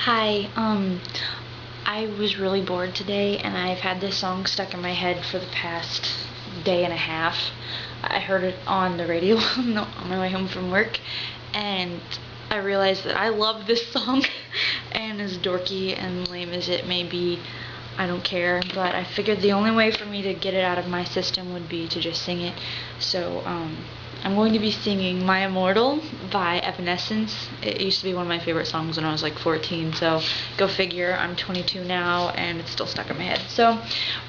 Hi, I was really bored today and I've had this song stuck in my head for the past day and a half. I heard it on the radio on my way home from work and I realized that I love this song and as dorky and lame as it may be, I don't care, but I figured the only way for me to get it out of my system would be to just sing it. So I'm going to be singing My Immortal by Evanescence. It used to be one of my favorite songs when I was like 14, so go figure. I'm 22 now and it's still stuck in my head. So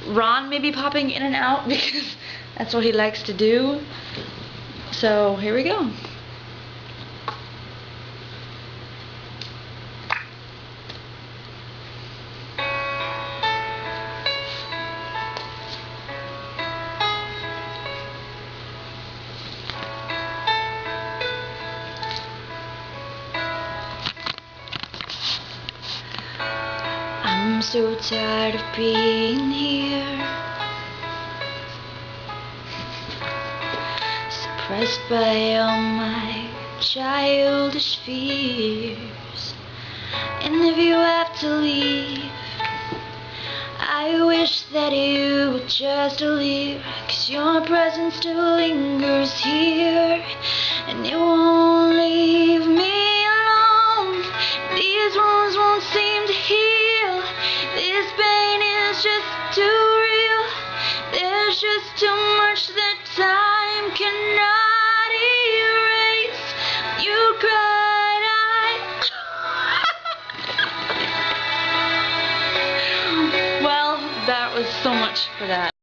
Ron may be popping in and out because that's what he likes to do. So here we go. I'm so tired of being here, suppressed by all my childish fears. And if you have to leave, I wish that you would just leave, 'cause your presence still lingers here, and it won't leave me alone. These wounds won't seem to heal. This pain is just too real. There's just too much that time cannot erase. You cried, Well, that was so much for that.